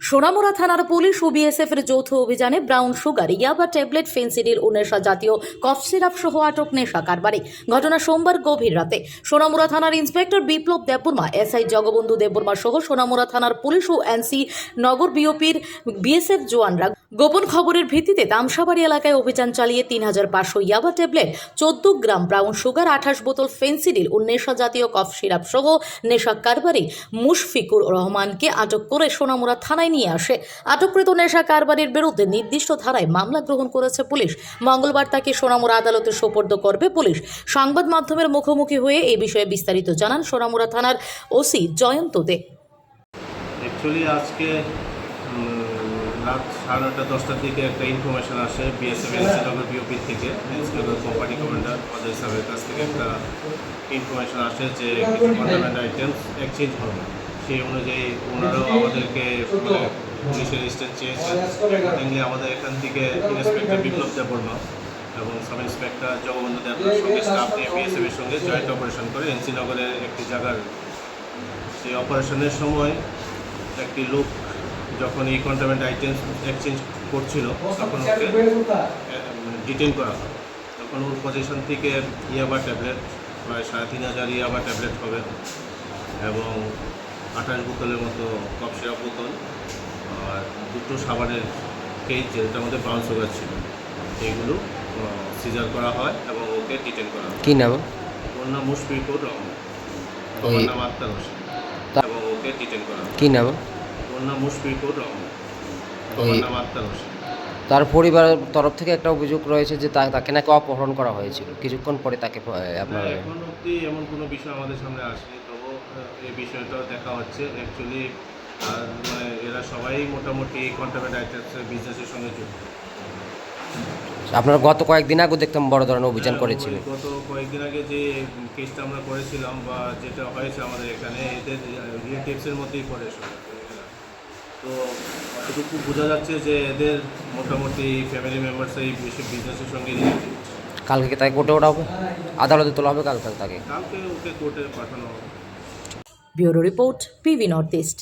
সোনামুড়া থানার পুলিশ ও বিএসএফ এর যৌথ অভিযানে ব্রাউন সুগার, ইয়াবা ট্যাবলেট, ফেন্সিডিল ও নেশা জাতীয় কফ সিরাপ সহ আটক নেশা কারবারি। ঘটনা সোমবার গভীর রাতে। সোনামুড়া থানার ইন্সপেক্টর বিপ্লব দেববর্মা, এসআই জগবন্ধু দেববর্মা সহ সোনামুড়া থানার পুলিশ ও এনসি নগর বিওপির বিএসএফ জওয়ানরা গোপন খবরের ভিত্তিতে তামসাবাড়ি এলাকায় অভিযান চালিয়ে ৩৫০০ ইয়াবা ট্যাবলেট, ১৪ গ্রাম ব্রাউন সুগার, ২৮ বোতল ফেন্সিডিল ও নেশা জাতীয় কফ সিরাপ সহ নেশা কারবারি মুশফিকুর রহমানকে আটক করে সোনামুড়া থানায় নিয়ে আসে। আটককৃত নেশা কারবারির বিরুদ্ধে নির্দিষ্ট ধারায় মামলা গ্রহণ করেছে পুলিশ। মঙ্গলবার তাকে সোনামুড়া আদালতে সোপর্দ করবে পুলিশ। সংবাদ মাধ্যমের মুখোমুখি হয়ে এই বিষয়ে বিস্তারিত জানান সোনামুড়া থানার ওসি জয়ন্ত দে। আজকে রাত 9:30-10টার দিকে একটা ইনফরমেশন আসে বিএসএফ এনসিনগর বিওপি থেকে, এনসিনগর কোম্পানি কমান্ডার অজয় সাহেবের কাছ থেকে একটা ইনফরমেশন আসে যে কিছু কন্ট্রাব্যান্ড আইটেমস এক্সচেঞ্জ হবে। সেই অনুযায়ী ওনারাও আমাদেরকে পুলিশের স্টেট চেয়েছেন। অ্যাকর্ডিংলি আমাদের এখান থেকে ইন্সপেক্টর বিপ্লব দেববর্মা এবং সাব ইন্সপেক্টর জগবন্ধু দেববর্মার সঙ্গে স্টাফ নিয়ে বিএসএফের সঙ্গে জয়েন্ট অপারেশন করে এনসিনগরের একটি জায়গার সেই অপারেশনের সময় একটি লোক যখন এই কন্ট্রাব্যান্ড আইটেমস এক্সচেঞ্জ করছিল তখন ওকে ডিটেইন করা হয়। তখন ওর পজিশন থেকে ইয়াবা ট্যাবলেট প্রায় ৩৫০০ ইয়াবা ট্যাবলেট হবে এবং ২৮ বোতলের মতো কফ সিরাপ বোতল আর দুটো সাবানের কেজ, যেটার মধ্যে ব্রাউন সুগার ছিল, এইগুলো সিজার করা হয় এবং ওকে ডিটেইন করা হয়। কী নাম? ওর নাম মুশফিকুর রহমান, ওর নাম আক্তার হোসেন, এবং ওকে ডিটেইন করা হয়। কী নাম? ওর নাম মুশফিকুর রহমান, ওর নাম আক্তার হোসেন। তার পরিবারের তরফ থেকে একটা অভিযোগ রয়েছে যে তাকে নাকি অপহরণ করা হয়েছিল, কিছুক্ষণ পরে তাকে আপনার এখন অবধি এমন কোনো বিষয় আমাদের সামনে আসেনি, তবু এই বিষয়টাও দেখা হচ্ছে। অ্যাকচুয়ালি মানে এরা সবাই মোটামুটি কন্ট্রাব্যান্ড আইটেমসের বিজনেসের সঙ্গে যুক্ত। আপনারা গত কয়েকদিন আগে দেখতাম বড় ধরনের অভিযান করেছিল। গত কয়েকদিন আগে যে কেসটা আমরা করেছিলাম বা যেটা হয়েছে আমাদের এখানে, এদের রিলেটিভসের মধ্যেই পড়ে সব। তো এটুকু বোঝা যাচ্ছে যে এদের মোটামুটি ফ্যামিলি মেম্বার্স এই বিজনেসের সঙ্গে রিলেটেড। কালকে তাকে কোর্টে ওঠা হবে, আদালতে তোলা হবে, কালকে ওকে কোর্টে পাঠানো হবে। Bureau report, PV north east.